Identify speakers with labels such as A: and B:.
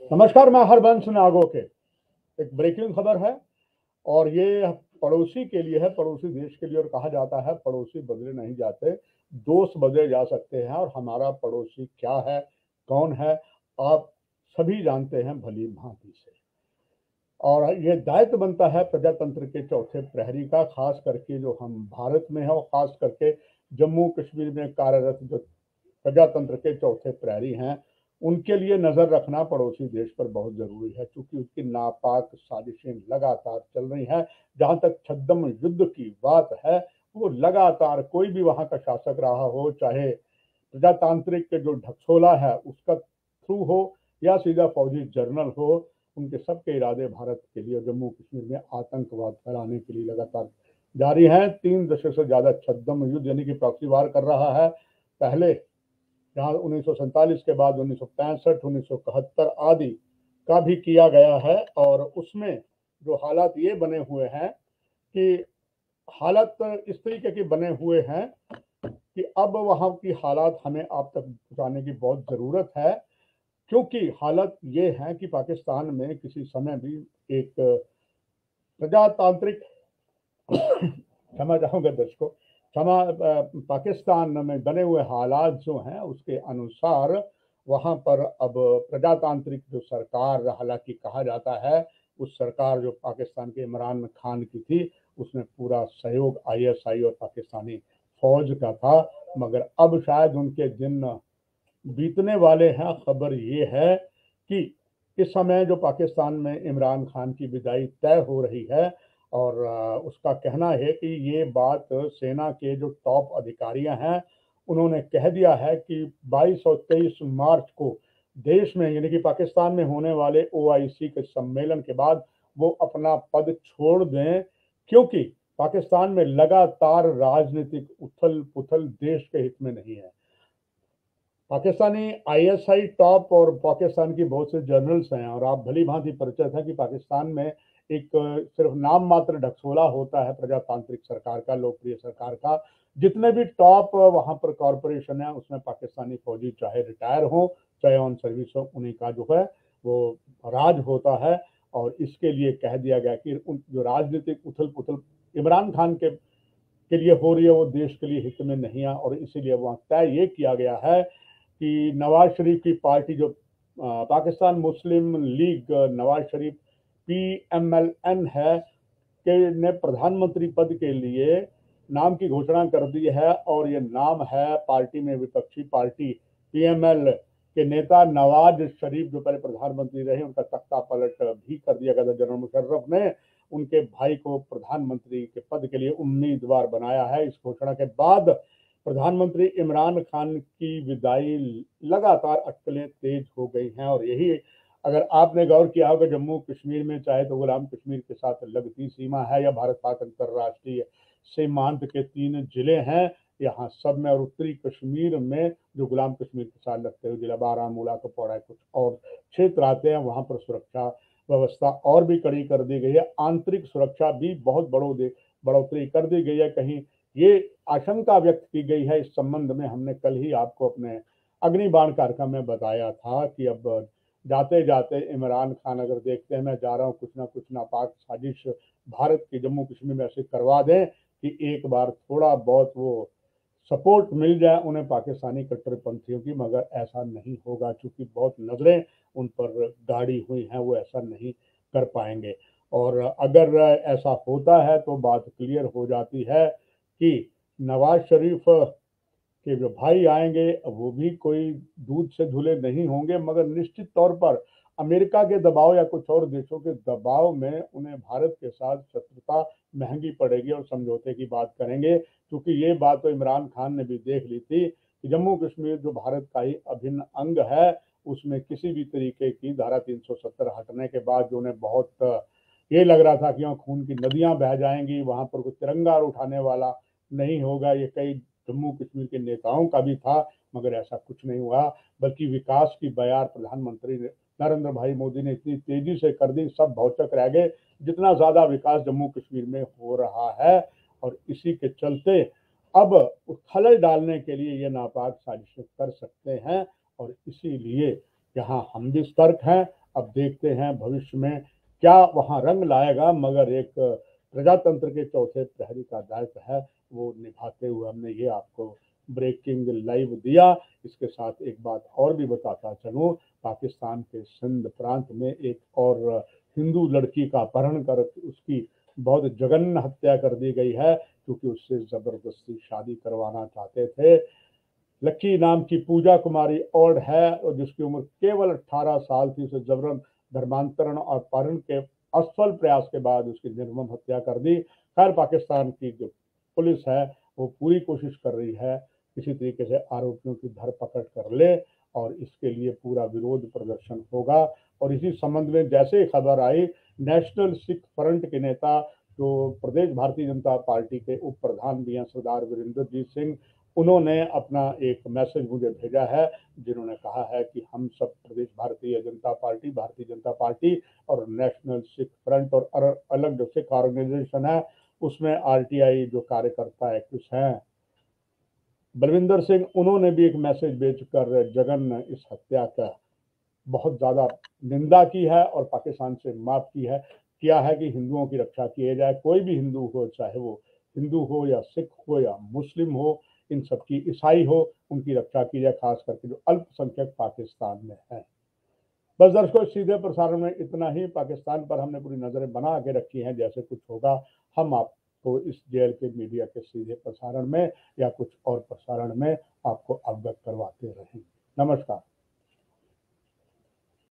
A: नमस्कार, मैं हरबंश नागो के। एक ब्रेकिंग खबर है और ये पड़ोसी के लिए है, पड़ोसी देश के लिए। और कहा जाता है पड़ोसी बदले नहीं जाते, दोस्त बदले जा सकते हैं। और हमारा पड़ोसी क्या है, कौन है, आप सभी जानते हैं भली भांति से। और ये दायित्व बनता है प्रजातंत्र के चौथे प्रहरी का, खास करके जो हम भारत में है और खास करके जम्मू कश्मीर में कार्यरत जो प्रजातंत्र के चौथे प्रहरी हैं, उनके लिए नजर रखना पड़ोसी देश पर बहुत जरूरी है, क्योंकि उसकी नापाक साजिशें लगातार चल रही हैं। जहां तक छद्म युद्ध की बात है, वो लगातार कोई भी वहां का शासक रहा हो, चाहे प्रजातांत्रिक के जो ढक्सोला है उसका थ्रू हो या सीधा फौजी जर्नल हो, उनके सबके इरादे भारत के लिए जम्मू कश्मीर में आतंकवाद फैलाने के लिए लगातार जारी हैं। 3 दशक से ज्यादा छद्म युद्ध यानी कि प्रॉक्सी वार कर रहा है। पहले जहाँ 1947 के बाद 1965, 1971 आदि का भी किया गया है। और उसमें जो हालात ये बने हुए हैं कि हालात इस तरीके के बने हुए हैं कि अब वहाँ की हालात हमें आप तक पहुँचाने की बहुत ज़रूरत है। क्योंकि हालत ये है कि पाकिस्तान में किसी समय भी एक प्रजातांत्रिक क्षमा चाहूँगा दर्शकों, पाकिस्तान में बने हुए हालात जो हैं उसके अनुसार वहाँ पर अब प्रजातांत्रिक जो सरकार, हालांकि कहा जाता है उस सरकार जो पाकिस्तान के इमरान खान की थी, उसमें पूरा सहयोग आईएसआई और पाकिस्तानी फौज का था। मगर अब शायद उनके दिन बीतने वाले हैं। खबर ये है कि इस समय जो पाकिस्तान में इमरान खान की विदाई तय हो रही है, और उसका कहना है कि ये बात सेना के जो टॉप अधिकारियां हैं उन्होंने कह दिया है कि 22 और 23 मार्च को देश में यानी कि पाकिस्तान में होने वाले ओआईसी के सम्मेलन के बाद वो अपना पद छोड़ दें, क्योंकि पाकिस्तान में लगातार राजनीतिक उथल पुथल देश के हित में नहीं है। पाकिस्तानी आईएसआई टॉप और पाकिस्तान की बहुत से जर्नल्स हैं, और आप भली भांति परिचित हैं कि पाकिस्तान में एक सिर्फ नाम मात्र ढक्सोला होता है प्रजातांत्रिक सरकार का, लोकप्रिय सरकार का। जितने भी टॉप वहां पर कॉरपोरेशन है उसमें पाकिस्तानी फौजी चाहे रिटायर हो चाहे ऑन सर्विस हो, उन्हीं का जो है वो राज होता है। और इसके लिए कह दिया गया कि उन जो राजनीतिक उथल पुथल इमरान खान के लिए हो रही है वो देश के लिए हित में नहीं है। और इसीलिए वहाँ तय ये किया गया है कि नवाज शरीफ की पार्टी जो पाकिस्तान मुस्लिम लीग, नवाज शरीफ PMLN है, के ने प्रधानमंत्री पद के लिए नाम की घोषणा कर दी है। और ये नाम है पार्टी में विपक्षी पार्टी PML के नेता नवाज शरीफ, जो पहले प्रधानमंत्री रहे, उनका तख्ता पलट भी कर दिया गया था। जनरल मुशर्रफ ने उनके भाई को प्रधानमंत्री के पद के लिए उम्मीदवार बनाया है। इस घोषणा के बाद प्रधानमंत्री इमरान खान की विदाई लगातार अटकलें तेज हो गई हैं। और यही, अगर आपने गौर किया होगा, जम्मू कश्मीर में चाहे तो गुलाम कश्मीर के साथ लगती सीमा है या भारत पाक अंतर्राष्ट्रीय सीमांत के 3 जिले हैं, यहाँ सब में। और उत्तरी कश्मीर में जो गुलाम कश्मीर के साथ लगते हुए जिला बारामूला, कुपवाड़ा, कुछ और क्षेत्र आते हैं, वहाँ पर सुरक्षा व्यवस्था और भी कड़ी कर दी गई है। आंतरिक सुरक्षा भी बहुत बढ़ोतरी कर दी गई है। कहीं ये आशंका व्यक्त की गई है, इस संबंध में हमने कल ही आपको अपने अग्निबाण कार्यक्रम में बताया था कि अब जाते जाते इमरान खान अगर देखते हैं मैं जा रहा हूँ, कुछ ना कुछ नापाक साजिश भारत के जम्मू कश्मीर में ऐसे करवा दें कि एक बार थोड़ा बहुत वो सपोर्ट मिल जाए उन्हें पाकिस्तानी कट्टरपंथियों की। मगर ऐसा नहीं होगा, क्योंकि बहुत नजरें उन पर गाड़ी हुई हैं, वो ऐसा नहीं कर पाएंगे। और अगर ऐसा होता है तो बात क्लियर हो जाती है कि नवाज शरीफ के जो भाई आएंगे वो भी कोई दूध से धुले नहीं होंगे, मगर निश्चित तौर पर अमेरिका के दबाव या कुछ और देशों के दबाव में उन्हें भारत के साथ शत्रुता महंगी पड़ेगी और समझौते की बात करेंगे। क्योंकि ये बात तो इमरान खान ने भी देख ली थी कि जम्मू कश्मीर जो भारत का ही अभिन्न अंग है, उसमें किसी भी तरीके की धारा 370 हटने के बाद जो उन्हें बहुत ये लग रहा था कि वहाँ खून की नदियां बह जाएंगी, वहां पर कोई तिरंगा उठाने वाला नहीं होगा। ये कई जम्मू कश्मीर के नेताओं का भी था, मगर ऐसा कुछ नहीं हुआ। बल्कि विकास की बयार प्रधानमंत्री नरेंद्र भाई मोदी ने इतनी तेजी से कर दी, सब भौचक रह गए जितना ज्यादा विकास जम्मू कश्मीर में हो रहा है। और इसी के चलते अब खलल डालने के लिए ये नापाक साजिशें कर सकते हैं। और इसीलिए यहाँ हम भी सतर्क हैं, अब देखते हैं भविष्य में क्या वहाँ रंग लाएगा, मगर एक प्रजातंत्र के चौथे प्रहरी का दायित्व है वो निभाते हुए हमने ये आपको ब्रेकिंग लाइव दिया। इसके साथ एक बात और भी बताता चलूँ, पाकिस्तान के सिंध प्रांत में एक और हिंदू लड़की का अपहरण कर उसकी बहुत जघन्य हत्या कर दी गई है, क्योंकि उससे जबरदस्ती शादी करवाना चाहते थे। लक्की नाम की पूजा कुमारी और है, और जिसकी उम्र केवल 18 साल थी, उसे जबरन धर्मांतरण और अपहरण के असफल प्रयास के बाद उसकी निर्मम हत्या कर दी। खैर पाकिस्तान की जो पुलिस है वो पूरी कोशिश कर रही है किसी तरीके से आरोपियों की धरपकड़ कर ले, और इसके लिए पूरा विरोध प्रदर्शन होगा। और इसी संबंध में जैसे ही खबर आई, नेशनल सिख फ्रंट के नेता जो प्रदेश भारतीय जनता पार्टी के उप प्रधान भी हैं सरदार वीरेंद्रजीत सिंह, उन्होंने अपना एक मैसेज मुझे भेजा है, जिन्होंने कहा है कि हम सब प्रदेश भारतीय जनता पार्टी और नेशनल सिख फ्रंट और अलग जो सिख ऑर्गेनाइजेशन है उसमें आरटीआई जो कार्यकर्ता एक्टिविस्ट हैं बलविंदर सिंह, उन्होंने भी एक मैसेज भेजकर जगन इस हत्या का बहुत ज़्यादा निंदा की है और पाकिस्तान से माफ की है, किया है कि हिंदुओं की रक्षा की जाए। कोई भी हिंदू हो, चाहे वो हिंदू हो या सिख हो या मुस्लिम हो, इन सबकी, ईसाई हो, उनकी रक्षा की जाए, खास करके जो अल्पसंख्यक पाकिस्तान में हैं। बस दर्शकों, सीधे प्रसारण में इतना ही। पाकिस्तान पर हमने पूरी नज़रें बना के रखी हैं, जैसे कुछ होगा हम आपको इस जेल के मीडिया के सीधे प्रसारण में या कुछ और प्रसारण में आपको अवगत करवाते रहेंगे। नमस्कार।